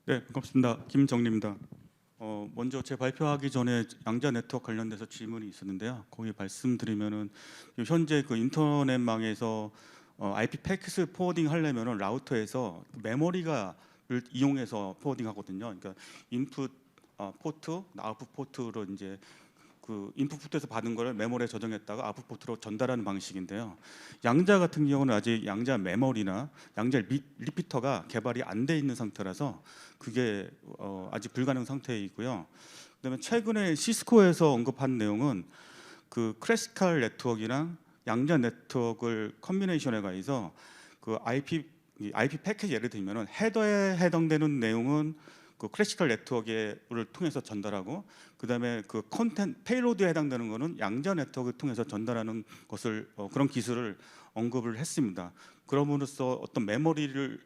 네, 반갑습니다. 김정리입니다. 먼저 제 발표하기 전에 양자 네트워크 관련돼서 질문이 있었는데요. 거기 말씀드리면은 현재 그 인터넷망에서 IP 패킷을 포워딩 하려면은 라우터에서 메모리가 를 이용해서 포워딩 하거든요. 그러니까 인풋 포트, 아웃풋 포트로 이제 그 인풋 포트에서 받은 거를 메모리에 저장했다가 아웃풋 포트로 전달하는 방식인데요. 양자 같은 경우는 아직 양자 메모리나 양자 리피터가 개발이 안 돼 있는 상태라서 그게 아직 불가능 상태이고요. 그다음에 최근에 시스코에서 언급한 내용은 그 클래시컬 네트워크랑 양자 네트워크를 컨비네이션해 가지고 그 IP 패킷 예를 들면은 헤더에 해당되는 내용은 그 클래시컬 네트워크를 통해서 전달하고, 그다음에 그 컨텐트 페이로드에 해당되는 거는 양자 네트워크를 통해서 전달하는 것을 그런 기술을 언급을 했습니다. 그럼으로써 어떤 메모리를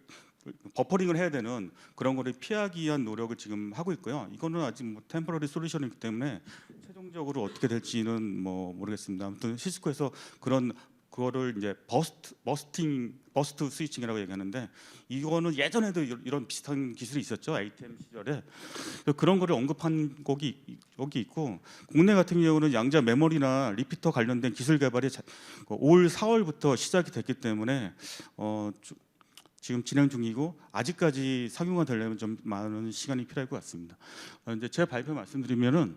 버퍼링을 해야 되는 그런 거를 피하기 위한 노력을 지금 하고 있고요. 이거는 아직 뭐 템포러리 솔루션이기 때문에 최종적으로 어떻게 될지는 뭐 모르겠습니다. 아무튼 시스코에서 그거를 이제 버스트 스위칭이라고 얘기하는데, 이거는 예전에도 이런 비슷한 기술이 있었죠. ATM 시절에. 그런 거를 언급한 곡이 여기 있고, 국내 같은 경우는 양자 메모리나 리피터 관련된 기술 개발이 올 4월부터 시작이 됐기 때문에 지금 진행 중이고, 아직까지 상용화 되려면 좀 많은 시간이 필요할 것 같습니다. 이제 제 발표 말씀드리면은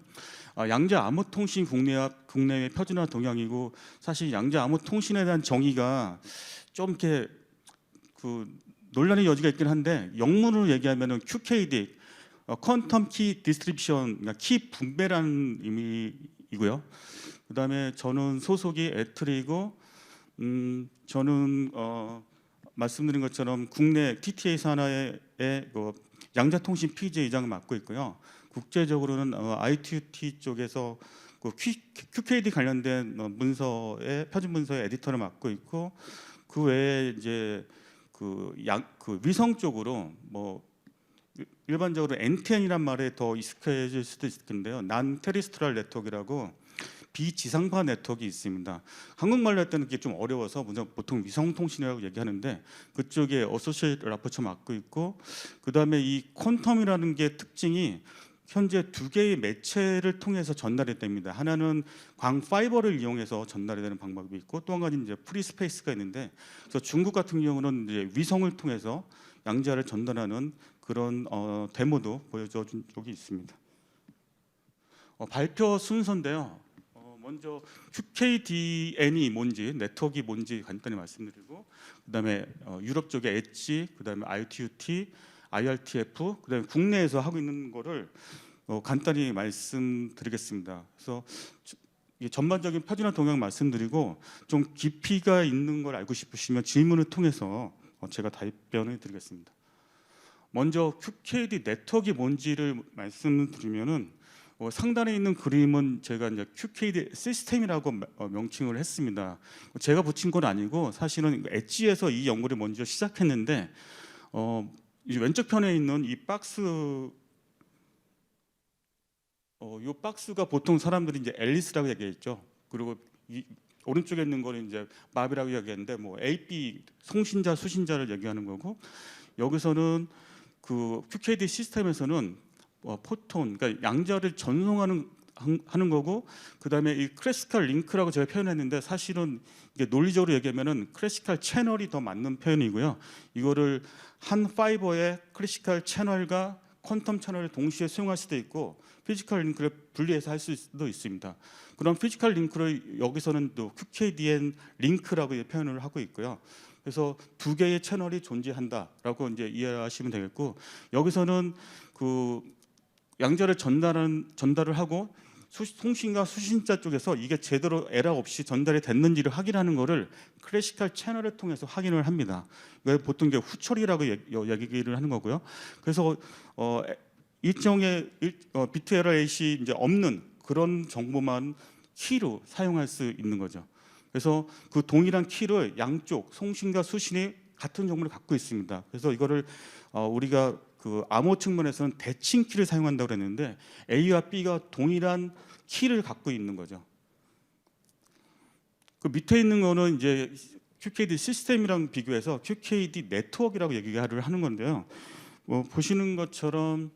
양자 암호 통신 국내외 표준화 동향이고, 사실 양자 암호 통신에 대한 정의가 좀 이렇게 그 논란의 여지가 있긴 한데, 영문으로 얘기하면은 QKD, 퀀텀 키 디스트리뷰션, 그러니까 키 분배라는 의미이고요. 그다음에 저는 소속이 애틀이고, 저는 말씀드린 것처럼 국내 TTA 산하의 그 양자통신 PJ 의장을 맡고 있고요. 국제적으로는 ITUT 쪽에서 그 QKD 관련된 문서의 표준 문서의 에디터를 맡고 있고, 그 외에 이제 그 위성 쪽으로 뭐 일반적으로 NTN이란 말에 더 익숙해질 수도 있을 텐데요. 난 테리스트랄 네트워크라고 비지상파 네트워크가 있습니다. 한국말로 할 때는 그게 좀 어려워서 보통 위성통신이라고 얘기하는데, 그쪽에 어소시에이트 라포처 맡고 있고, 그다음에 이 퀀텀이라는 게 특징이 현재 두 개의 매체를 통해서 전달이 됩니다. 하나는 광 파이버를 이용해서 전달이 되는 방법이 있고, 또 한 가지 이제 프리스페이스가 있는데, 그래서 중국 같은 경우는 이제 위성을 통해서 양자를 전달하는 그런 데모도 보여준 적이 있습니다. 발표 순서인데요. 먼저 QKDN이 뭔지, 네트워크가 뭔지 간단히 말씀드리고, 그다음에 유럽 쪽에 엣지, 그다음에 ITUT, IRTF, 그다음에 국내에서 하고 있는 거를 간단히 말씀드리겠습니다. 그래서 이 전반적인 표준화 동향 말씀드리고, 좀 깊이가 있는 걸 알고 싶으시면 질문을 통해서 제가 답변을 드리겠습니다. 먼저 QKD 네트워크가 뭔지를 말씀드리면은, 상단에 있는 그림은 제가 이제 QKD 시스템이라고 명칭을 했습니다. 제가 붙인 건 아니고 사실은 엣지에서 이 연구를 먼저 시작했는데, 이 왼쪽 편에 있는 이 박스, 이 박스가 보통 사람들이 이제 앨리스라고 얘기했죠. 그리고 이 오른쪽에 있는 거는 이제 마비라고 얘기했는데, 뭐 AP 송신자 수신자를 얘기하는 거고, 여기서는 그 QKD 시스템에서는 포톤, 그러니까 양자를 전송하는 하는 거고, 그다음에 이 클래시컬 링크라고 제가 표현했는데, 사실은 이게 논리적으로 얘기하면은 클래시컬 채널이 더 맞는 표현이고요. 이거를 한 파이버의 클래시컬 채널과 퀀텀 채널을 동시에 수용할 수도 있고, 피지컬 링크를 분리해서 할 수도 있습니다. 그럼 피지컬 링크를 여기서는 또 QKDN 링크라고 표현을 하고 있고요. 그래서 두 개의 채널이 존재한다라고 이제 이해하시면 되겠고, 여기서는 그 양자를 전달을 하고, 송신과 수신자 쪽에서 이게 제대로 에러 없이 전달이 됐는지를 확인하는 거를 클래시컬 채널을 통해서 확인을 합니다. 보통 이게 후처리라고 얘기를 하는 거고요. 그래서 일정의 비트 에러 레이시 이제 없는 그런 정보만 키로 사용할 수 있는 거죠. 그래서 그 동일한 키를 양쪽 송신과 수신이 같은 정보를 갖고 있습니다. 그래서 이거를 우리가 그 암호 측면에서는 대칭 키를 사용한다고 그랬는데, A와 B가 동일한 키를 갖고 있는 거죠. 그 밑에 있는 거는 이제 QKD 시스템이랑 비교해서 QKD 네트워크라고 얘기를 하는 건데요. 보시는 것처럼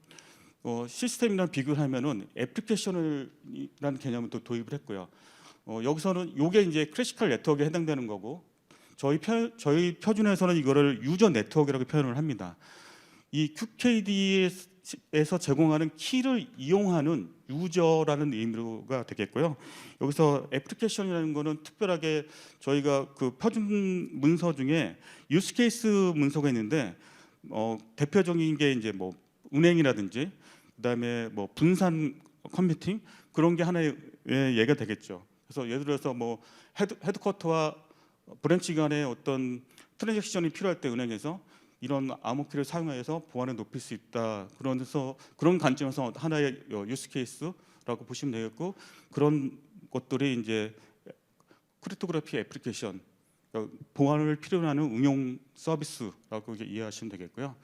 시스템이랑 비교를 하면은 애플리케이션이라는 개념을 또 도입을 했고요. 여기서는 이게 이제 클래시컬 네트워크에 해당되는 거고 저희 표준에서는 이거를 유저 네트워크라고 표현을 합니다. 이 QKD에서 제공하는 키를 이용하는 유저라는 의미가 되겠고요. 여기서 애플리케이션이라는 거는 특별하게 저희가 그 표준 문서 중에 유스케이스 문서가 있는데 대표적인 게 이제 뭐 은행이라든지 그다음에 뭐 분산 컴퓨팅 그런 게 하나의 예가 되겠죠. 그래서 예를 들어서 뭐 헤드쿼터와 브랜치 간의 어떤 트랜잭션이 필요할 때 은행에서 이런 암호키를 사용해서 보안을 높일 수 있다. 그런 관점에서 하나의 유스 케이스라고 보시면 되겠고 그런 것들이 이제 크립토그래피 애플리케이션 보안을 필요로 하는 응용 서비스라고 이해하시면 되겠고요.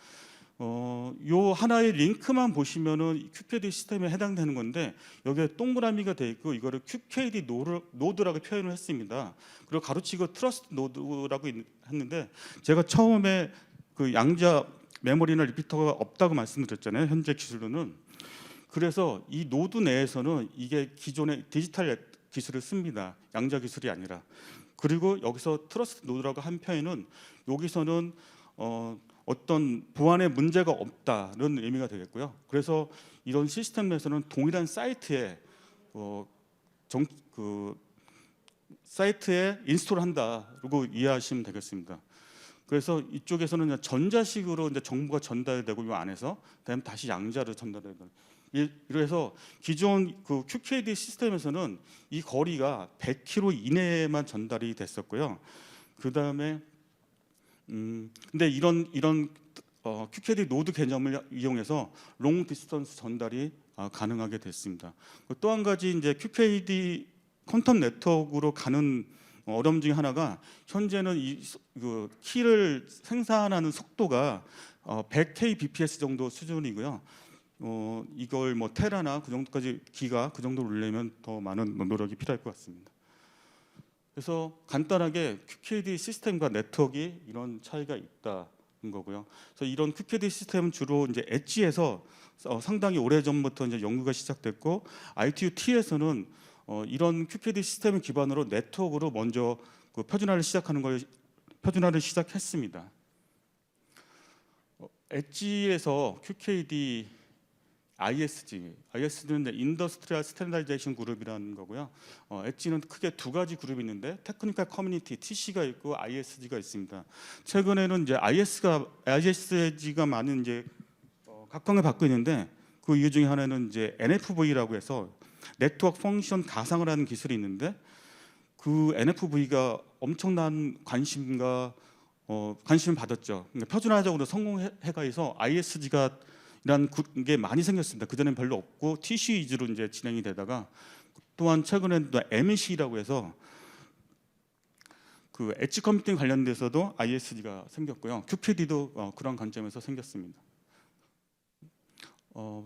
요 하나의 링크만 보시면은 QKD 시스템에 해당되는 건데 여기에 동그라미가 돼 있고 이거를 QKD 노드라고 표현을 했습니다. 그리고 가로치고 트러스트 노드라고 했는데 제가 처음에 그 양자 메모리나 리피터가 없다고 말씀드렸잖아요. 현재 기술로는. 그래서 이 노드 내에서는 이게 기존의 디지털 기술을 씁니다. 양자 기술이 아니라. 그리고 여기서 트러스트 노드라고 한 편에는 여기서는 어떤 보안에 문제가 없다는 의미가 되겠고요. 그래서 이런 시스템 내에서는 동일한 사이트에 사이트에 인스톨한다고 이해하시면 되겠습니다. 그래서 이쪽에서는 전자식으로 이제 정보가 전달되고 이 안에서 그다음에 다시 양자로 전달되는. 그래서 기존 그 QKD 시스템에서는 이 거리가 100km 이내에만 전달이 됐었고요. 그다음에 근데 이런 QKD 노드 개념을 이용해서 롱 디스턴스 전달이 가능하게 됐습니다. 또 한 가지 이제 QKD 퀀텀 네트워크로 가는 어려움 중에 하나가 현재는 그 키를 생산하는 속도가 100kbps 정도 수준이고요. 이걸 뭐 테라나 그 정도까지 기가 그 정도로 올리면 더 많은 노력이 필요할 것 같습니다. 그래서 간단하게 QKD 시스템과 네트워크가 이런 차이가 있다는 거고요. 그래서 이런 QKD 시스템은 주로 이제 엣지에서 상당히 오래 전부터 이제 연구가 시작됐고 ITU-T에서는 이런 QKD 시스템을 기반으로 네트워크로 먼저 그 표준화를 시작했습니다. 엣지에서 QKD ISG는 인더스트리얼 스탠다이제이션 그룹이라는 거고요. 엣지는 크게 두 가지 그룹이 있는데 테크니컬 커뮤니티 TC가 있고 ISG가 있습니다. 최근에는 이제 ISG가 많은 이제 각광을 받고 있는데 그 이유 중에 하나는 이제 NFV라고 해서 네트워크 펑션 가상을 하는 기술이 있는데 그 NFV가 엄청난 관심을 받았죠. 그러니까 표준화적으로 성공해가해서 ISG가 이란 게 많이 생겼습니다. 그 전에는 별로 없고 TC 위주로 이제 진행이 되다가 또한 최근에는 또 MEC라고 해서 그 엣지 컴퓨팅 관련돼서도 ISG가 생겼고요. QKD도 그런 관점에서 생겼습니다.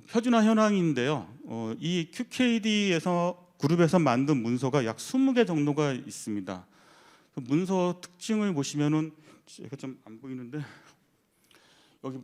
표준화 현황인데요. 이 QKD에서 그룹에서 만든 문서가 약 20개 정도가 있습니다. 그 문서 특징을 보시면은 제가 좀 안 보이는데 여기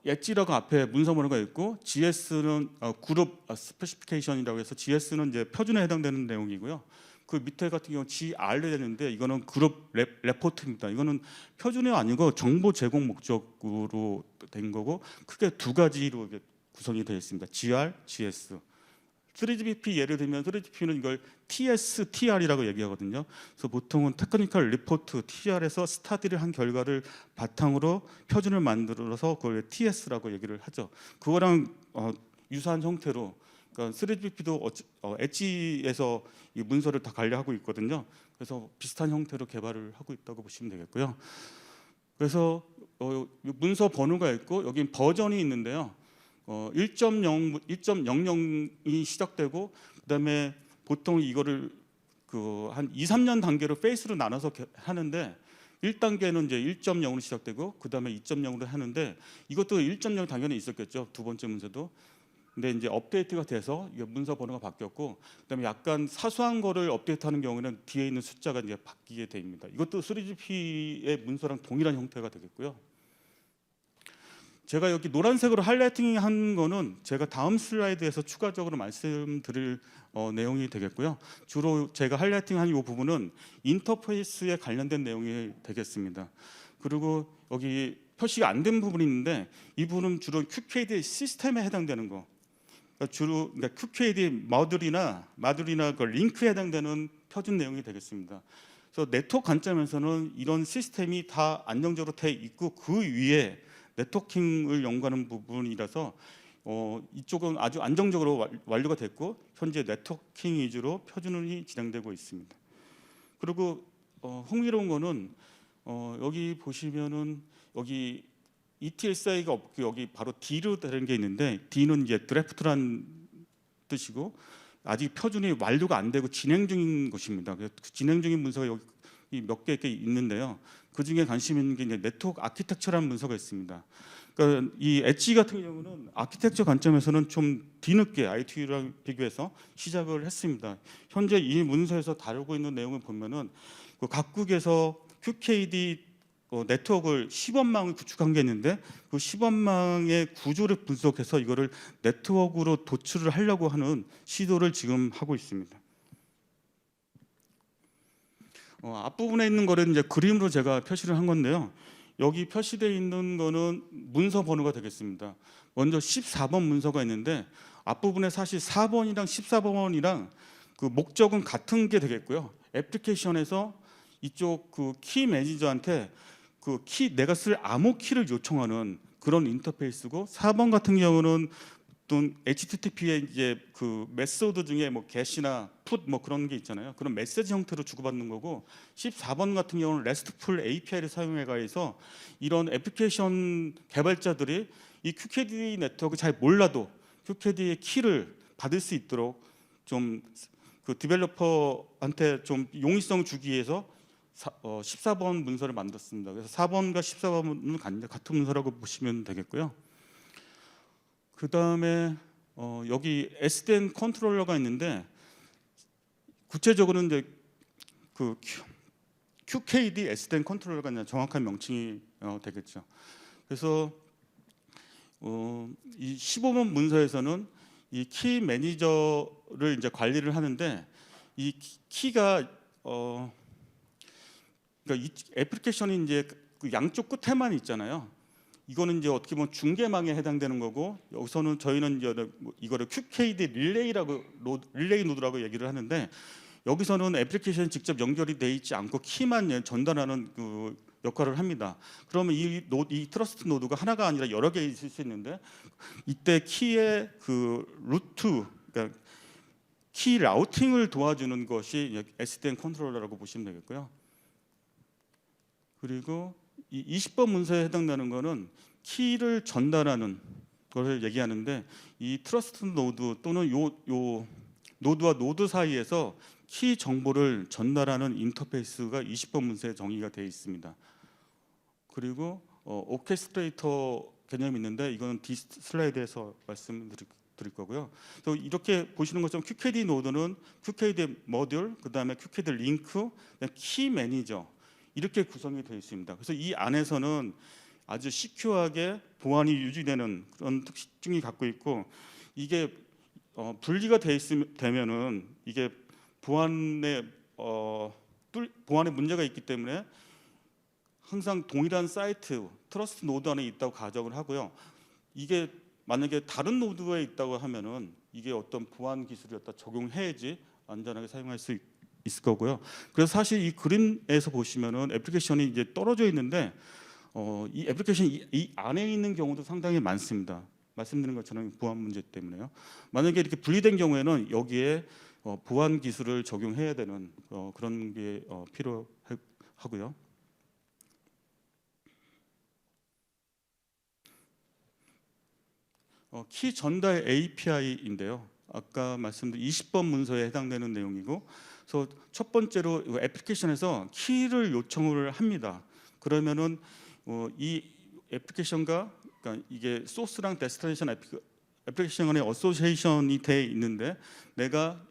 엣지라고 앞에 문서 번호가 있고 GS는 그룹 스페시피케이션이라고 해서 GS는 이제 표준에 해당되는 내용이고요. 그 밑에 같은 경우 GR이 되는데 이거는 그룹 레포트입니다. 이거는 표준이 아니고 정보 제공 목적으로 된 거고 크게 두 가지로 구성이 되어 있습니다. GR, GS. 3GPP 예를 들면 3GPP는 이걸 TS, TR이라고 얘기하거든요. 그래서 보통은 테크니컬 리포트 TR에서 스터디를 한 결과를 바탕으로 표준을 만들어서 그걸 TS라고 얘기를 하죠. 그거랑 유사한 형태로 그러니까 3GPP도 엣지에서 이 문서를 다 관리하고 있거든요. 그래서 비슷한 형태로 개발을 하고 있다고 보시면 되겠고요. 그래서 문서 번호가 있고 여기 버전이 있는데요. 1.00이 시작되고 그다음에 보통 이거를 그 한 2, 3년 단계로 페이스로 나눠서 하는데 1단계는 이제 1.0으로 시작되고 그다음에 2.0으로 하는데 이것도 1.0 당연히 있었겠죠. 두 번째 문서도. 근데 이제 업데이트가 돼서 이게 문서 번호가 바뀌었고 그다음에 약간 사소한 거를 업데이트하는 경우에는 뒤에 있는 숫자가 이제 바뀌게 됩니다. 이것도 3GP의 문서랑 동일한 형태가 되겠고요. 제가 여기 노란색으로 하이라이팅한 거는 제가 다음 슬라이드에서 추가적으로 말씀드릴 내용이 되겠고요. 주로 제가 하이라이팅한 이 부분은 인터페이스에 관련된 내용이 되겠습니다. 그리고 여기 표시가 안 된 부분이 있는데 이 부분은 주로 QKD 시스템에 해당되는 거. 그러니까 주로 QKD 마듈이나 그 링크에 해당되는 표준 내용이 되겠습니다. 그래서 네트워크 관점에서는 이런 시스템이 다 안정적으로 돼 있고 그 위에 네트워킹을 연구하는 부분이라서 이쪽은 아주 안정적으로 완료가 됐고 현재 네트워킹 위주로 표준이 진행되고 있습니다. 그리고 흥미로운 거는 여기 보시면은 여기 ETSI가 없고 여기 바로 D로 되는 게 있는데 D는 이제 드래프트란 뜻이고 아직 표준이 완료가 안 되고 진행 중인 것입니다. 그래서 그 진행 중인 문서가 여기 몇 개 있는데요. 그 중에 관심 있는 게 이제 네트워크 아키텍처라는 문서가 있습니다. 그러니까 이 엣지 같은 경우는 아키텍처 관점에서는 좀 뒤늦게 ITU랑 비교해서 시작을 했습니다. 현재 이 문서에서 다루고 있는 내용을 보면은 그 각국에서 QKD 네트워크를 시범망을 구축한 게 있는데 그 시범망의 구조를 분석해서 이거를 네트워크로 도출을 하려고 하는 시도를 지금 하고 있습니다. 앞부분에 있는 거를 이제 그림으로 제가 표시를 한 건데요. 여기 표시되어 있는 거는 문서 번호가 되겠습니다. 먼저 14번 문서가 있는데 앞부분에 사실 4번이랑 14번이랑 그 목적은 같은 게 되겠고요. 애플리케이션에서 이쪽 그 키 매니저한테 그 키 내가 쓸 암호 키를 요청하는 그런 인터페이스고 4번 같은 경우는 또 HTTP의 이제 그 메소드 중에 뭐 get이나 put 뭐 그런 게 있잖아요. 그런 메시지 형태로 주고받는 거고 14번 같은 경우는 RESTful API를 사용해 가해서 이런 애플리케이션 개발자들이 이 QKD 네트워크 잘 몰라도 QKD의 키를 받을 수 있도록 좀 그 디벨로퍼한테 좀 용이성을 주기 위해서 14번 문서를 만들었습니다. 그래서 4번과 14번은 같은 문서라고 보시면 되겠고요. 그 다음에 여기 SDN 컨트롤러가 있는데 구체적으로는 이제 그 QKD SDN 컨트롤러가 이제 정확한 명칭이 되겠죠. 그래서 이 15번 문서에서는 이 키 매니저를 이제 관리를 하는데 이 키가 그러니까 이 애플리케이션이 이제 그 양쪽 끝에만 있잖아요. 이거는 이제 어떻게 보면 중계망에 해당되는 거고 여기서는 저희는 이제 이거를 QKD 릴레이 노드라고 얘기를 하는데 여기서는 애플리케이션이 직접 연결이 돼 있지 않고 키만 전달하는 그 역할을 합니다. 그러면 이 트러스트 노드가 하나가 아니라 여러 개 있을 수 있는데 이때 키의 그 루트, 그러니까 키 라우팅을 도와주는 것이 SDN 컨트롤러라고 보시면 되겠고요. 그리고 이 20번 문서에 해당되는 거는 키를 전달하는 것을 얘기하는데 이 트러스트 노드 또는 요 노드와 노드 사이에서 키 정보를 전달하는 인터페이스가 20번 문서에 정의가 되어 있습니다. 그리고 오케스트레이터 개념이 있는데 이거는 뒤 슬라이드에서 말씀드릴 거고요. 또 이렇게 보시는 것처럼 QKD 노드는 QKD 모듈, 그다음에 QKD 링크, 키 매니저 이렇게 구성이 되어 있습니다. 그래서 이 안에서는 아주 시큐하게 보안이 유지되는 그런 특징이 갖고 있고 이게 분리가 되면은 이게 보안에 문제가 있기 때문에 항상 동일한 사이트 트러스트 노드 안에 있다고 가정을 하고요. 이게 만약에 다른 노드에 있다고 하면은 이게 어떤 보안 기술이 적용해야지 안전하게 사용할 수 있을 거고요. 그래서 사실 이 그림에서 보시면은 애플리케이션이 이제 떨어져 있는데 이 애플리케이션 이 안에 있는 경우도 상당히 많습니다. 말씀드린 것처럼 보안 문제 때문에요. 만약에 이렇게 분리된 경우에는 여기에 보안 기술을 적용해야 되는 그런 게 필요하고요. 키 전달 API인데요. 아까 말씀드린 20번 문서에 해당되는 내용이고, 그래서 첫 번째로 애플리케이션에서 키를 요청을 합니다. 그러면은 이 애플리케이션과 그러니까 이게 소스랑 데스티네이션 애플리케이션 간의 어소시에이션이 돼 있는데 내가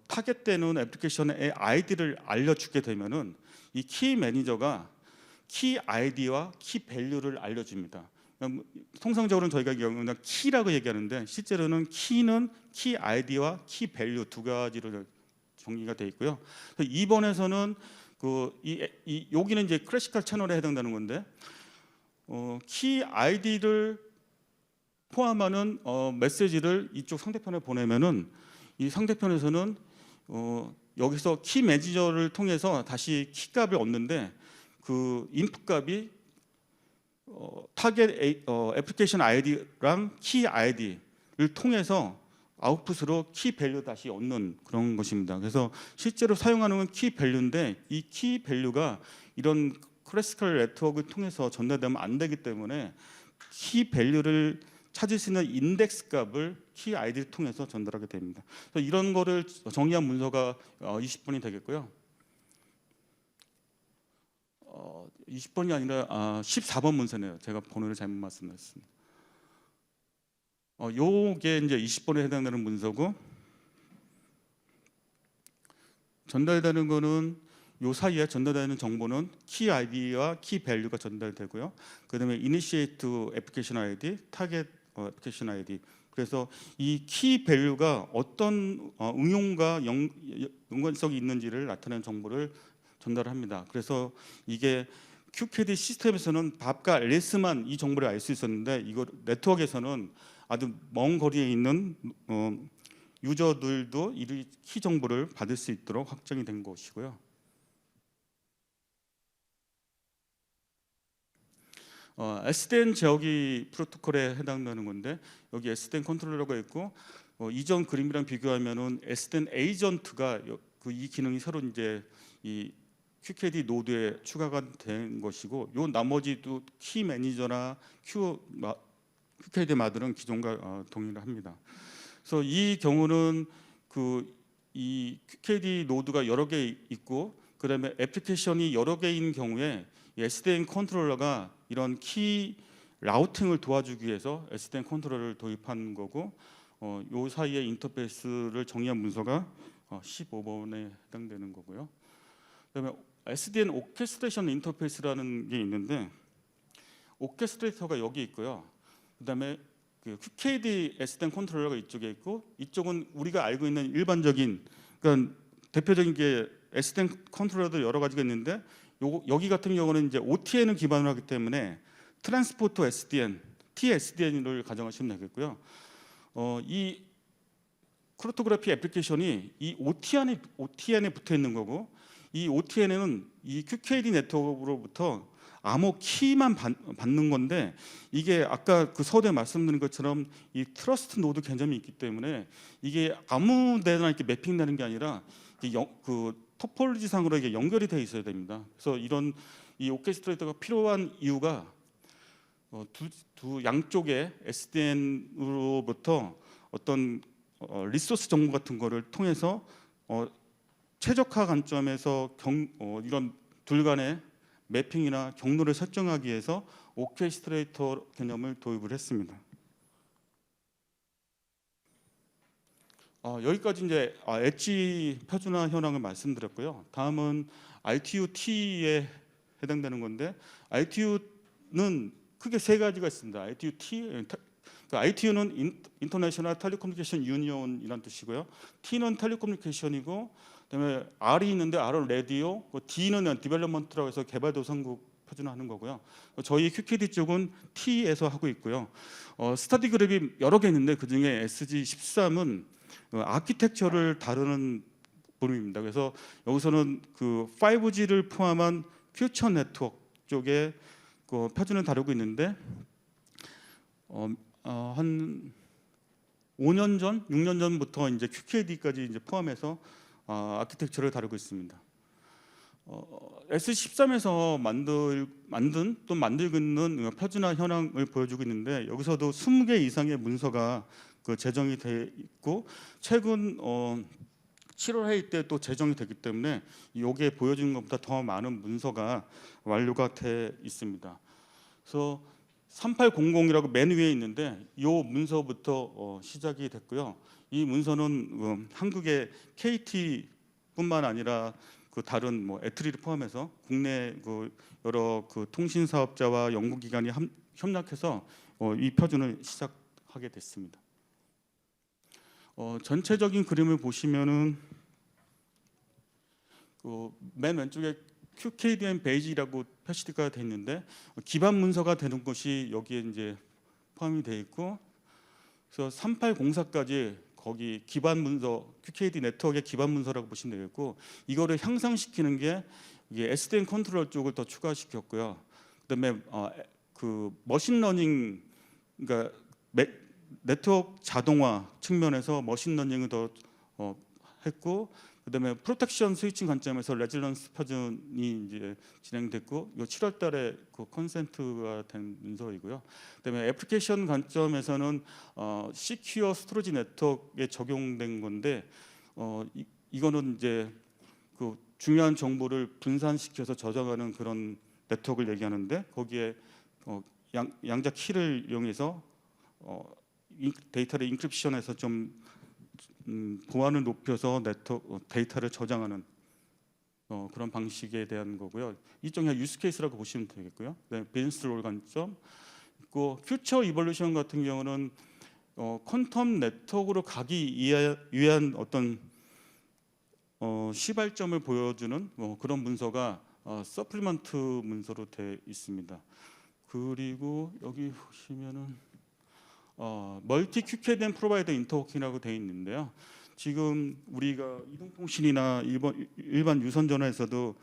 타겟되는 애플리케이션의 아이디를 알려주게 되면은 이 키 매니저가 키 아이디와 키 밸류를 알려줍니다. 통상적으로는 저희가 그냥 키라고 얘기하는데 실제로는 키는 키 아이디와 키 밸류 두 가지로 정리가 되어 있고요. 2번에서는 여기는 이제 클래시컬 채널에 해당되는 건데 키 아이디를 포함하는 메시지를 이쪽 상대편에 보내면은 이 상대편에서는 여기서 키 매니저를 통해서 다시 키 값을 얻는데 그 인풋 값이 타겟 애플리케이션 아이디랑 키 아이디를 통해서 아웃풋으로 키 밸류 다시 얻는 그런 것입니다. 그래서 실제로 사용하는 건 키 밸류인데 이 키 밸류가 이런 클래시컬 네트워크를 통해서 전달되면 안 되기 때문에 키 밸류를 찾을 수 있는 인덱스 값을 키 아이디를 통해서 전달하게 됩니다. 그래서 이런 거를 정리한 문서가 20번이 되겠고요. 20번이 아니라 14번 문서네요. 제가 번호를 잘못 말씀드렸습니다. 요게 이제 20번에 해당되는 문서고 전달되는 거는 요 사이에 전달되는 정보는 키 아이디와 키 밸류가 전달되고요. 그다음에 이니시에이트 애플리케이션 아이디, 타겟 애플리케이션 아이디. 그래서 이 키 밸류가 어떤 응용과 연관성이 있는지를 나타내는 정보를 전달합니다. 그래서 이게 QKD 시스템에서는 밥과 앨리스만 이 정보를 알 수 있었는데 이거 네트워크에서는 아주 먼 거리에 있는 유저들도 이 키 정보를 받을 수 있도록 확정이 된 것이고요. SDN 제어기 프로토콜에 해당되는 건데 여기 SDN 컨트롤러가 있고 이전 그림이랑 비교하면은 SDN 에이전트가 이 기능이 새로 이제 이 QKD 노드에 추가가 된 것이고 요 나머지도 키 매니저나 QKD 마들은 기존과 동일합니다. 그래서 이 경우는 이 QKD 노드가 여러 개 있고 그다음에 애플리케이션이 여러 개인 경우에 SDN 컨트롤러가 이런 키 라우팅을 도와주기 위해서 SDN 컨트롤러를 도입한 거고 요 사이에 인터페이스를 정의한 문서가 15번에 해당되는 거고요. 그다음에 SDN 오케스트레이션 인터페이스라는 게 있는데 오케스트레이터가 여기 있고요. 그다음에 QKD SDN 컨트롤러가 이쪽에 있고 이쪽은 우리가 알고 있는 일반적인 그러니까 대표적인 게 SDN 컨트롤러도 여러 가지가 있는데 여기 같은 경우는 이제 OTN을 기반으로 하기 때문에 트랜스포터 SDN, TSDN을 가정하시면 되겠고요. 이 크로토그래피 애플리케이션이 이 OTN에 붙어 있는 거고 이 OTN에는 이 QKD 네트워크로부터 암호 키만 받는 건데 이게 아까 서두에 말씀드린 것처럼 이 트러스트 노드 개념이 있기 때문에 이게 아무 데나 이렇게 매핑되는 게 아니라 토폴로지상으로 이게 연결이 돼 있어야 됩니다. 그래서 이런 이 오케스트레이터가 필요한 이유가 두 양쪽의 SDN으로부터 어떤 리소스 정보 같은 거를 통해서 최적화 관점에서 이런 둘 간의 매핑이나 경로를 설정하기 위해서 오케스트레이터 개념을 도입을 했습니다. 여기까지 이제 엣지 표준화 현황을 말씀드렸고요. 다음은 ITU-T에 해당되는 건데 ITU는 크게 세 가지가 있습니다. ITU는 인터내셔널 텔레코뮤니케이션 유니온이라는 뜻이고요. T는 텔레코뮤니케이션이고 그다음에 R이 있는데 R은 라디오, D는 디벨롭먼트라고 해서 개발도상국 표준화하는 거고요. 저희 QKD 쪽은 T에서 하고 있고요. 스터디 그룹이 여러 개 있는데 그중에 SG13은 아키텍처를 다루는 부분입니다. 그래서 여기서는 5G를 포함한 퓨처 네트워크 쪽에 표준을 다루고 있는데 한 5년 전, 6년 전부터 이제 QKD까지 이제 포함해서 아키텍처를 다루고 있습니다. S13에서 만들고 있는 표준화 현황을 보여주고 있는데 여기서도 20개 이상의 문서가 제정이 돼 있고 최근 7월 회의 때 또 제정이 되기 때문에 이게 보여주는 것보다 더 많은 문서가 완료가 돼 있습니다. 그래서 3800이라고 맨 위에 있는데 이 문서부터 시작이 됐고요. 이 문서는 한국의 KT뿐만 아니라 그 다른 뭐 애트리를 포함해서 국내 그 여러 그 통신 사업자와 연구기관이 협력해서 이 표준을 시작하게 됐습니다. 전체적인 그림을 보시면은 맨 왼쪽에 QKDN 베이지라고 표시가 돼 있는데 기반 문서가 되는 것이 여기에 이제 포함이 되어 있고, 그래서 3804까지 거기 기반 문서 QKD 네트워크의 기반 문서라고 보시면 되겠고, 이거를 향상시키는 게 이게 SDN 컨트롤 쪽을 더 추가시켰고요. 그다음에 그 머신러닝, 그러니까 네트워크 자동화 측면에서 머신러닝을 더 했고, 그다음에 프로텍션 스위칭 관점에서 레질런스 표준이 이제 진행됐고, 이거 7월달에 그 컨센트가 된 문서이고요. 그다음에 애플리케이션 관점에서는 시큐어 스토리지 네트워크에 적용된 건데, 이거는 이제 그 중요한 정보를 분산시켜서 저장하는 그런 네트워크를 얘기하는데, 거기에 양자 키를 이용해서 데이터를 인크립션해서 좀 보안을 높여서 데이터를 저장하는 그런 방식에 대한 거고요. 일종의 유스 케이스라고 보시면 되겠고요. 네, 비즈니스 롤 관점 있고, 퓨처 이볼루션 같은 경우는 퀀텀 네트워크로 가기 위한 어떤 시발점을 보여주는 그런 문서가 서플리먼트 문서로 되어 있습니다. 그리고 여기 보시면은 멀티 QKDN 프로바이더 인터워킹이라고 되어 있는데요. 지금 우리가 이동통신이나 일반 유선 전화에서도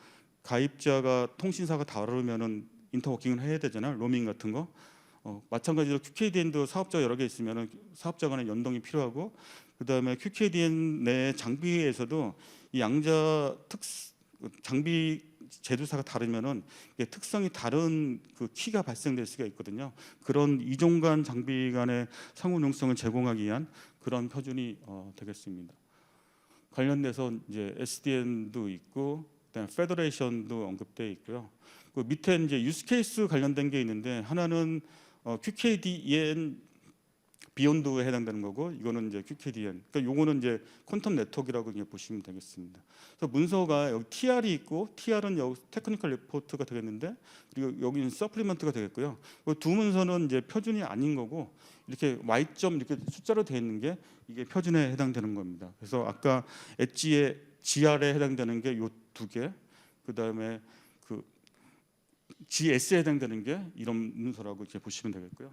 가입자가 통신사가 다르면은 인터워킹을 해야 되잖아요. 로밍 같은 거. 마찬가지로 QKDN도 사업자 여러 개 있으면은 사업자 간의 연동이 필요하고, 그다음에 QKDN 내 장비에서도 이 양자 장비 제조사가 다르면은 특성이 다른 그 키가 발생될 수가 있거든요. 그런 이종 간 장비 간의 상호용성을 제공하기 위한 그런 표준이 되겠습니다. 관련돼서 이제 SDN도 있고, 그다음에 페더레이션도 언급되어 있고요. 그 밑에 이제 유스 케이스 관련된 게 있는데, 하나는 QKDN 비욘드에 해당되는 거고, 이거는 이제 QKDN. 그러니까 요거는 이제 퀀텀 네트워크라고 이제 보시면 되겠습니다. 그래서 문서가 여기 TR이 있고, TR은 여기 테크니컬 리포트가 되겠는데, 그리고 여기는 서플리먼트가 되겠고요. 두 문서는 이제 표준이 아닌 거고, 이렇게 Y점 이렇게 숫자로 되어 있는 게 이게 표준에 해당되는 겁니다. 그래서 아까 엣지의 GR에 해당되는 게 요 두 개, 그다음에 그 GS에 해당되는 게 이런 문서라고 이렇게 보시면 되겠고요.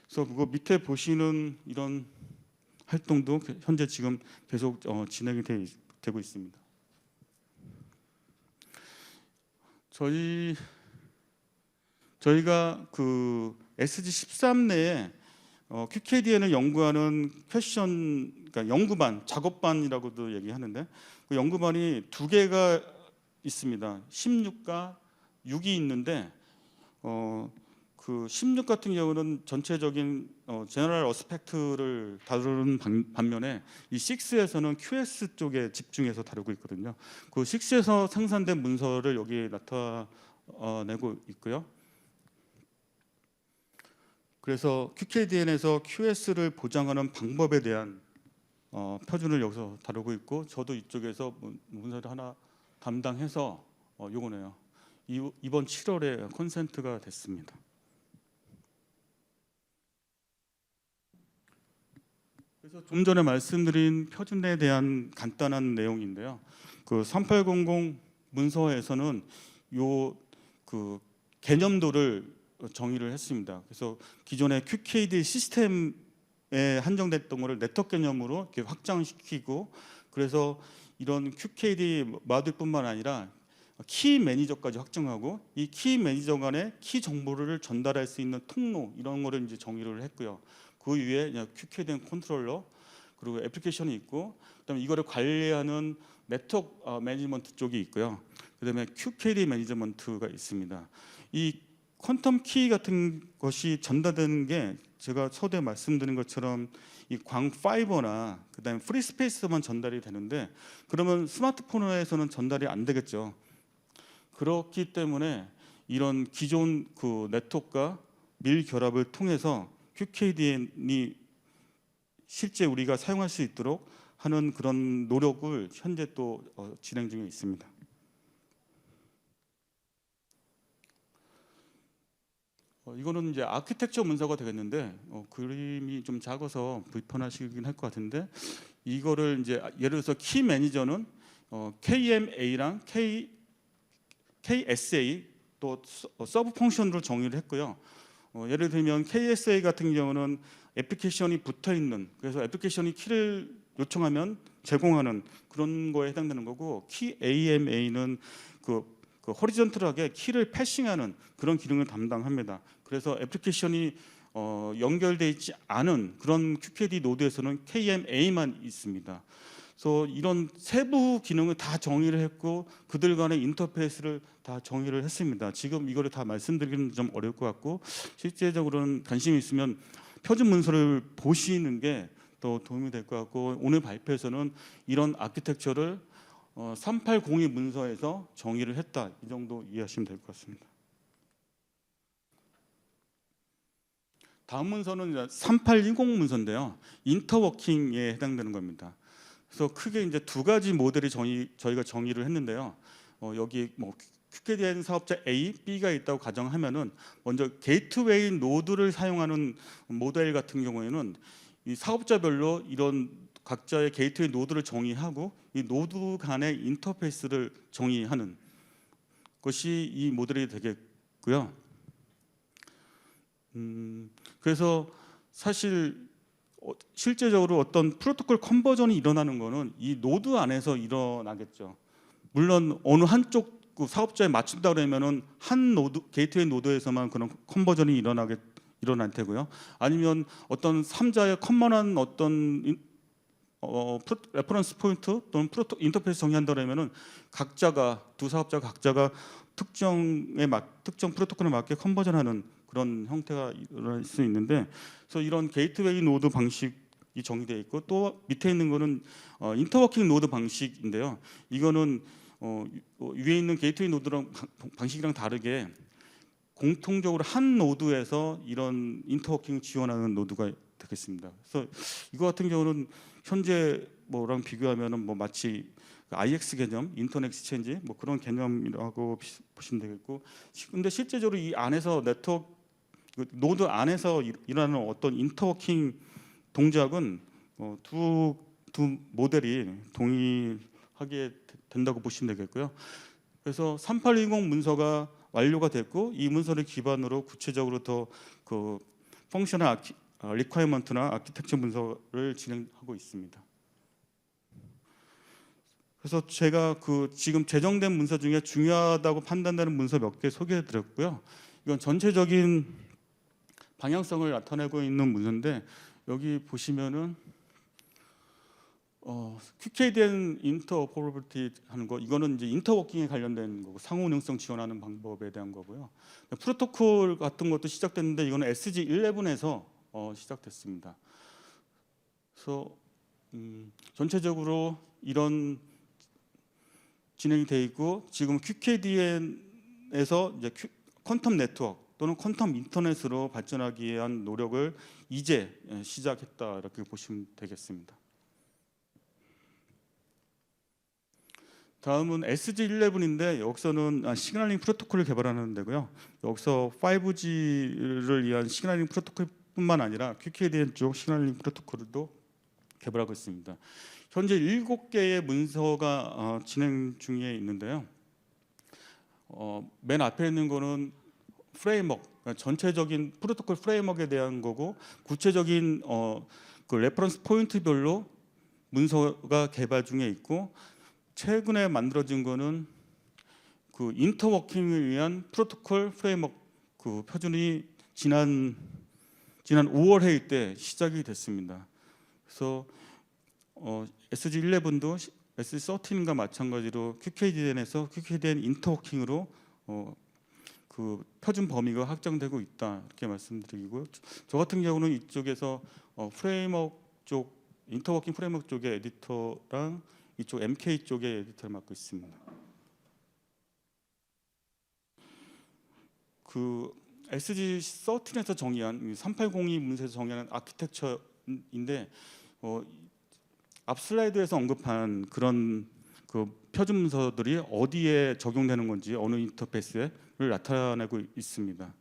그래서 그거 밑에 보시는 이런 활동도 현재 지금 계속 진행이 되고 있습니다. 저희가 그 SG13 내에 QKDN을 연구하는 그러니까 연구반, 작업반이라고도 얘기하는데, 그 연구반이 두 개가 있습니다. 16과 6이 있는데, 그 16 같은 경우는 전체적인 제너럴 어스펙트를 다루는 반면에 이 6에서는 QS 쪽에 집중해서 다루고 있거든요. 그 6에서 생산된 문서를 여기에 나타내고 있고요. 그래서 QKDN에서 QS를 보장하는 방법에 대한 표준을 여기서 다루고 있고, 저도 이쪽에서 문서를 하나 담당해서 요거네요. 이번 7월에 컨센트가 됐습니다. 그래서 좀 전에 말씀드린 표준에 대한 간단한 내용인데요. 그 3800 문서에서는 요 그 개념도를 정의를 했습니다. 그래서 기존의 QKD 시스템에 한정됐던 것을 네트워크 개념으로 이렇게 확장시키고, 그래서 이런 QKD 마드뿐만 아니라 키 매니저까지 확정하고, 이 키 매니저 간에 키 정보를 전달할 수 있는 통로, 이런 거를 이제 정의를 했고요. 그 위에 QKD 컨트롤러, 그리고 애플리케이션이 있고, 그다음에 이거를 관리하는 네트워크 매니지먼트 쪽이 있고요. 그다음에 QKD 매니지먼트가 있습니다. 이 퀀텀 키 같은 것이 전달되는 게 제가 서두에 말씀드린 것처럼 이 광 파이버나 그다음에 프리 스페이스만 전달이 되는데, 그러면 스마트폰에서는 전달이 안 되겠죠. 그렇기 때문에 이런 기존 그 네트워크가 밀 결합을 통해서 QKDN이 실제 우리가 사용할 수 있도록 하는 그런 노력을 현재 또 진행 중에 있습니다. 이거는 이제 아키텍처 문서가 되겠는데 그림이 좀 작아서 불편하시긴 할 것 같은데, 이거를 이제 예를 들어서 키 매니저는 KMA랑 KSA 또 서브 펑션으로 정의를 했고요. 예를 들면 KSA 같은 경우는 애플리케이션이 붙어 있는, 그래서 애플리케이션이 키를 요청하면 제공하는 그런 거에 해당되는 거고, 키 AMA는 그 호리존털하게 키를 패싱하는 그런 기능을 담당합니다. 그래서 애플리케이션이 연결돼 있지 않은 그런 QKD 노드에서는 KMA만 있습니다. 그래서 이런 세부 기능을 다 정의를 했고 그들 간의 인터페이스를 다 정의를 했습니다. 지금 이거를 다 말씀드리기는 좀 어려울 것 같고, 실제적으로는 관심이 있으면 표준 문서를 보시는 게 더 도움이 될 것 같고, 오늘 발표에서는 이런 아키텍처를 3802 문서에서 정의를 했다, 이 정도 이해하시면 될 것 같습니다. 다음 문서는 3810 문서인데요. 인터워킹에 해당되는 겁니다. 그래서 크게 이제 두 가지 모델이 저희가 정의를 했는데요. 여기 뭐 QKDN 사업자 A, B가 있다고 가정하면은, 먼저 게이트웨이 노드를 사용하는 모델 같은 경우에는 이 사업자별로 이런 각자의 게이트웨이 노드를 정의하고 이 노드 간의 인터페이스를 정의하는 것이 이 모델이 되겠고요. 그래서 사실 실제적으로 어떤 프로토콜 컨버전이 일어나는 거는 이 노드 안에서 일어나겠죠. 물론 어느 한쪽 그 사업자에 맞춘다 그러면은 한 노드, 게이트웨이 노드에서만 그런 컨버전이 일어날 테고요. 아니면 어떤 3자의 커먼한 어떤 레퍼런스 포인트 또는 인터페이스 정의한다 그러면은 두 사업자 각자가 특정 프로토콜에 맞게 컨버전하는 그런 형태가 일어날 수 있는데, 그래서 이런 게이트웨이 노드 방식이 정의되어 있고, 또 밑에 있는 거는 인터워킹 노드 방식인데요. 이거는 위에 있는 게이트웨이 노드랑 방식이랑 다르게 공통적으로 한 노드에서 이런 인터워킹을 지원하는 노드가 되겠습니다. 그래서 이거 같은 경우는 현재 뭐랑 비교하면은 뭐 마치 IX 개념, 인터넷 익스체인지 뭐 그런 개념이라고 보시면 되겠고, 근데 실제적으로 이 안에서 노드 안에서 일어나는 어떤 인터워킹 동작은 두 모델이 동일하게 된다고 보시면 되겠고요. 그래서 3820 문서가 완료가 됐고, 이 문서를 기반으로 구체적으로 더 그 펑셔널 리퀘어먼트나 아키텍처 문서를 진행하고 있습니다. 그래서 제가 그 지금 제정된 문서 중에 중요하다고 판단되는 문서 몇 개 소개해드렸고요. 이건 전체적인 방향성을 나타내고 있는 문서인데, 여기 보시면은 QKDN 인터오퍼러빌리티 하는 거, 이거는 이제 인터워킹에 관련된 거고 상호 운영성 지원하는 방법에 대한 거고요. 프로토콜 같은 것도 시작됐는데 이거는 SG11에서 시작됐습니다. 그래서 전체적으로 이런 진행이 돼 있고, 지금 QKDN에서 이제 퀀텀 네트워크 또는 퀀텀 인터넷으로 발전하기 위한 노력을 이제 시작했다, 이렇게 보시면 되겠습니다. 다음은 SG11인데 여기서는 시그널링 프로토콜을 개발하는 데고요. 여기서 5G를 위한 시그널링 프로토콜뿐만 아니라 QKDN 쪽 시그널링 프로토콜도 개발하고 있습니다. 현재 7개의 문서가 진행 중에 있는데요. 맨 앞에 있는 거는 프레임워크, 전체적인 프로토콜 프레임워크에 대한 거고, 구체적인 그 레퍼런스 포인트별로 문서가 개발 중에 있고, 최근에 만들어진 거는 그 인터워킹을 위한 프로토콜 프레임워크 그 표준이 지난 5월 회의 때 시작이 됐습니다. 그래서 SG11도 SG13과 마찬가지로 QKDN에서 QKDN 인터워킹으로 그 표준 범위가 확정되고 있다, 이렇게 말씀드리고, 저 같은 경우는 이쪽에서 프레임워크 쪽, 인터워킹 프레임워크 쪽의 에디터랑 이쪽 MK 쪽의 에디터를 맡고 있습니다. 그 SG13에서 정의한 3802 문서에서 정의한 아키텍처인데, 앞 슬라이드에서 언급한 그런 그 표준 문서들이 어디에 적용되는 건지, 어느 인터페이스를 나타내고 있습니다.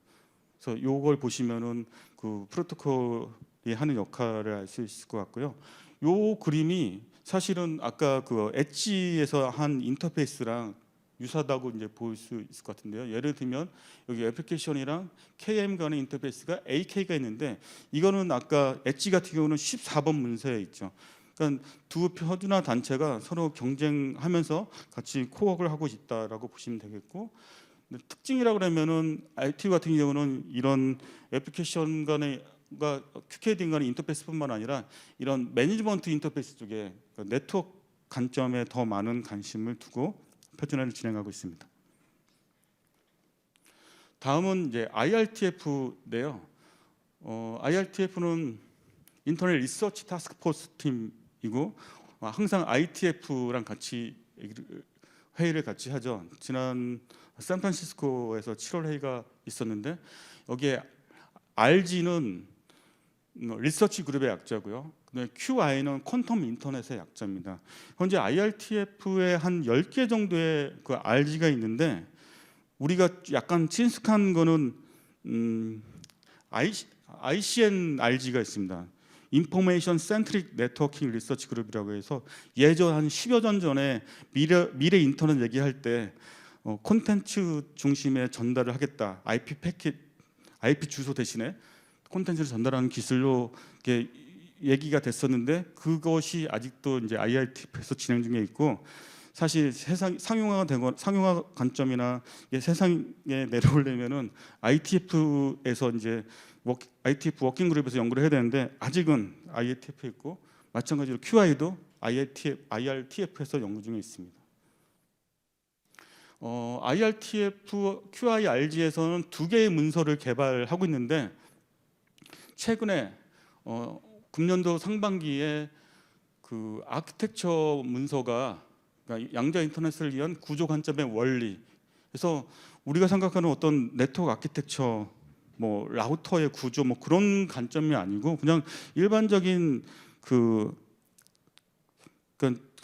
그래서 요걸 보시면은 그 프로토콜이 하는 역할을 알 수 있을 것 같고요. 요 그림이 사실은 아까 그 엣지에서 한 인터페이스랑 유사하다고 이제 볼 수 있을 것 같은데요. 예를 들면 여기 애플리케이션이랑 KM 간의 인터페이스가 AK가 있는데, 이거는 아까 엣지 같은 경우는 14번 문서에 있죠. 그러니까 두 표준화 단체가 서로 경쟁하면서 같이 코워크를 하고 있다라고 보시면 되겠고, 특징이라고 그러면은 IT 같은 경우는 이런 애플리케이션 간의 QKD 간의 인터페이스뿐만 아니라 이런 매니지먼트 인터페이스 쪽에 네트워크 관점에 더 많은 관심을 두고 표준화를 진행하고 있습니다. 다음은 이제 IRTF인데요. IRTF는 인터넷 리서치 타스크포스 팀이고, 항상 ITF랑 같이 회의를 같이 하죠. 지난 샌프란시스코에서 7월 회의가 있었는데, 여기에 RG는 리서치 그룹의 약자고요. QI는 퀀텀 인터넷의 약자입니다. 현재 IRTF에 한 10개 정도의 그 RG가 있는데, 우리가 약간 친숙한 거는 ICN RG가 있습니다. 인포메이션 센트릭 네트워킹 리서치 그룹이라고 해서 예전 한 10여 년 전에 미래 인터넷 얘기할 때 콘텐츠 중심의 전달을 하겠다. IP 패킷, IP 주소 대신에 콘텐츠를 전달하는 기술로 이렇게 얘기가 됐었는데, 그것이 아직도 이제 IRTF에서 진행 중에 있고, 사실 상용화가 되고 상용화 관점이나 세상에 내려오려면은 ITF에서 이제 ITF 워킹 그룹에서 연구를 해야 되는데, 아직은 ITF에 있고, 마찬가지로 QI도 IRTF에서 연구 중에 있습니다. IRTF, QI, RG에서는 두 개의 문서를 개발하고 있는데, 최근에 금년도 상반기에 그 아키텍처 문서가, 그러니까 양자 인터넷을 위한 구조 관점의 원리, 그래서 우리가 생각하는 어떤 네트워크 아키텍처, 뭐 라우터의 구조, 뭐 그런 관점이 아니고 그냥 일반적인 그러니까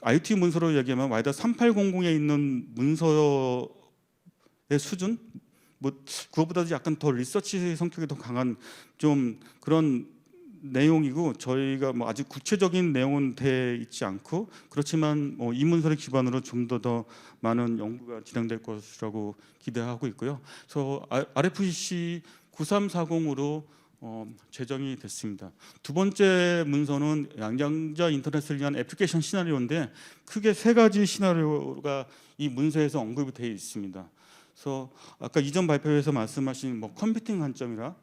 IT 문서로 얘기하면 와이드 3800에 있는 문서의 수준, 뭐 그것보다도 약간 더 리서치 성격이 더 강한 좀 그런 내용이고, 저희가 뭐 아직 구체적인 내용은 돼 있지 않고, 그렇지만 이 문서를 기반으로 좀 더 많은 연구가 진행될 것이라고 기대하고 있고요. 그래서 RFC 9340으로 제정이 됐습니다. 두 번째 문서는 양자 인터넷을 위한 애플리케이션 시나리오인데, 크게 세 가지 시나리오가 이 문서에서 언급이 되어 있습니다. 그래서 아까 이전 발표에서 말씀하신 뭐 컴퓨팅 관점이라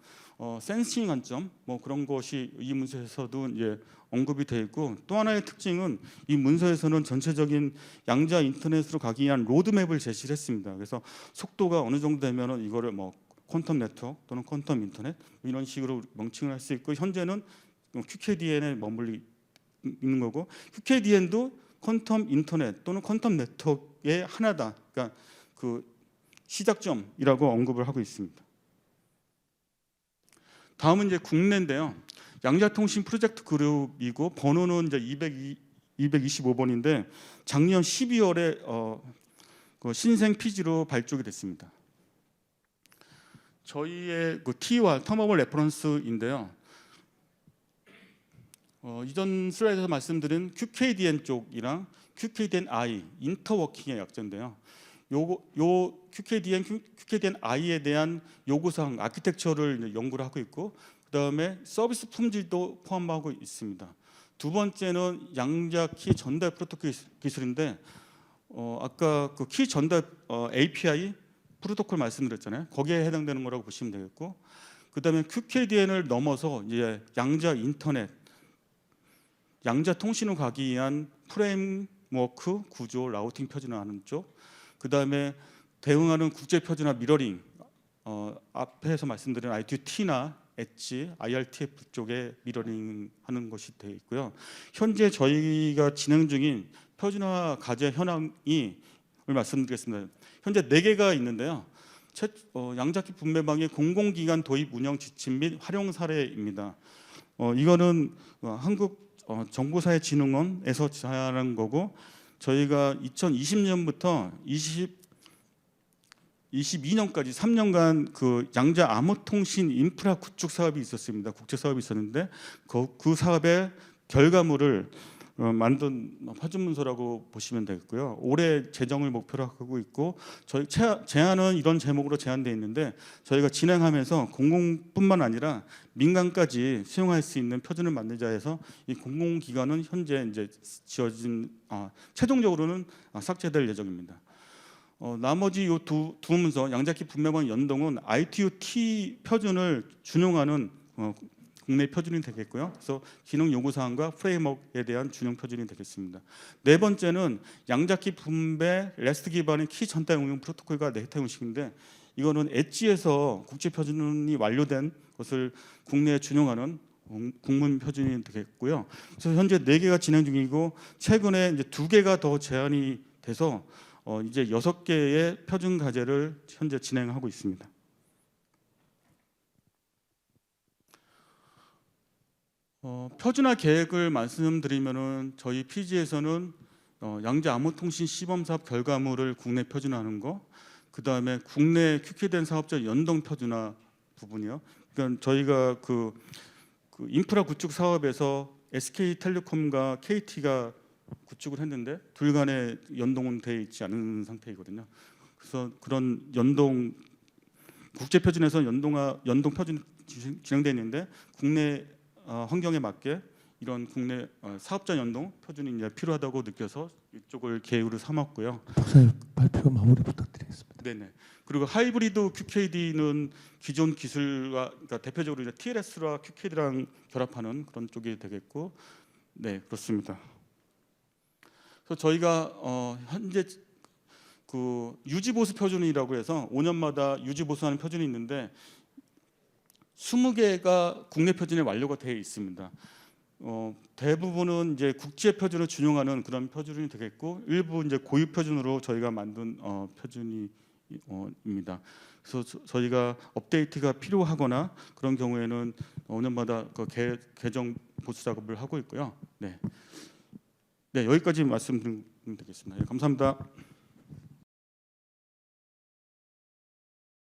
센싱 관점, 뭐 그런 것이 이 문서에서도 이제 언급이 되어 있고, 또 하나의 특징은 이 문서에서는 전체적인 양자 인터넷으로 가기 위한 로드맵을 제시를 했습니다. 그래서 속도가 어느 정도 되면은 이거를 뭐 퀀텀 네트워크 또는 퀀텀 인터넷 이런 식으로 명칭을 할 수 있고, 현재는 QKDN에 머물리 있는 거고, QKDN도 퀀텀 인터넷 또는 퀀텀 네트워크의 하나다. 그러니까 그 시작점이라고 언급을 하고 있습니다. 다음은 이제 국내인데요. 양자통신 프로젝트 그룹이고, 번호는 이제 225번인데 작년 12월에 그 신생 피지로 발족이 됐습니다. 저희의 그 T와 터머블 레퍼런스인데요. 이전 슬라이드에서 말씀드린 QKDN 쪽이랑 QKDN-I 인터워킹의 약자인데요. 요 QKDN-I에 대한 요구사항, 아키텍처를 연구를 하고 있고, 그다음에 서비스 품질도 포함하고 있습니다. 두 번째는 양자 키 전달 프로토콜 기술인데, 아까 그 키 전달 API 프로토콜 말씀드렸잖아요. 거기에 해당되는 거라고 보시면 되겠고, 그다음에 QKDN을 넘어서 이제 양자 인터넷, 양자 통신을 가기 위한 프레임워크 구조 라우팅 표준화하는 쪽, 그다음에 대응하는 국제 표준화 미러링, 앞에서 말씀드린 I2T나 엣지, IRTF 쪽에 미러링하는 것이 되어 있고요. 현재 저희가 진행 중인 표준화 과제 현황이 말씀드리겠습니다. 현재 4개가 있는데요. 양자키 분배방의 공공기관 도입 운영 지침 및 활용 사례입니다. 이거는 한국 정보사회진흥원에서 제안한 거고, 저희가 2020년부터 22년까지 3년간 그 양자 암호통신 인프라 구축 사업이 있었습니다. 국제 사업이 있었는데 그 사업의 결과물을 만든 표준문서라고 보시면 되겠고요. 올해 재정을 목표로 하고 있고 저희 제안은 이런 제목으로 제안되어 있는데 저희가 진행하면서 공공뿐만 아니라 민간까지 수용할 수 있는 표준을 만들자 해서 이 공공기관은 현재 이제 지어진 최종적으로는 삭제될 예정입니다. 나머지 이 두 문서 양자키 분배번 연동은 ITU-T 표준을 준용하는 국내 표준이 되겠고요. 그래서 기능 요구 사항과 프레임워크에 대한 준용 표준이 되겠습니다. 네 번째는 양자키 분배 레스트 기반의 키 전달 응용 프로토콜과 데이터 형식인데 이거는 엣지에서 국제 표준이 완료된 것을 국내에 준용하는 국문 표준이 되겠고요. 그래서 현재 4개가 진행 중이고 최근에 이제 2개가 더 제안이 돼서 이제 6개의 표준 과제를 현재 진행하고 있습니다. 표준화 계획을 말씀드리면은 저희 PG에서는 양자 암호통신 시범 사업 결과물을 국내 표준화하는 거, 그 다음에 국내 QK된 사업자 연동 표준화 부분이요. 그러니까 저희가 그 인프라 구축 사업에서 SK텔레콤과 KT가 구축을 했는데 둘 간에 연동은 되어 있지 않은 상태이거든요. 그래서 그런 연동 국제 표준에서 연동 표준 진행되어 있는데 국내 환경에 맞게 이런 국내 사업자 연동 표준이 이제 필요하다고 느껴서 이쪽을 계획으로 삼았고요. 박사님 발표 마무리 부탁드리겠습니다. 네네. 그리고 하이브리드 QKD는 기존 기술과 그러니까 대표적으로 이제 TLS와 QKD랑 결합하는 그런 쪽이 되겠고, 네 그렇습니다. 그래서 저희가 현재 그 유지보수 표준이라고 해서 5년마다 유지보수하는 표준이 있는데 20개가 국내 표준에 완료가 되어 있습니다. 대부분은 이제 국제 표준을 준용하는 그런 표준이 되겠고 일부 이제 고유 표준으로 저희가 만든 표준입니다. 그래서 저희가 업데이트가 필요하거나 그런 경우에는 5년마다 그 개정 보수 작업을 하고 있고요. 네, 여기까지 말씀드리면 되겠습니다. 네, 감사합니다.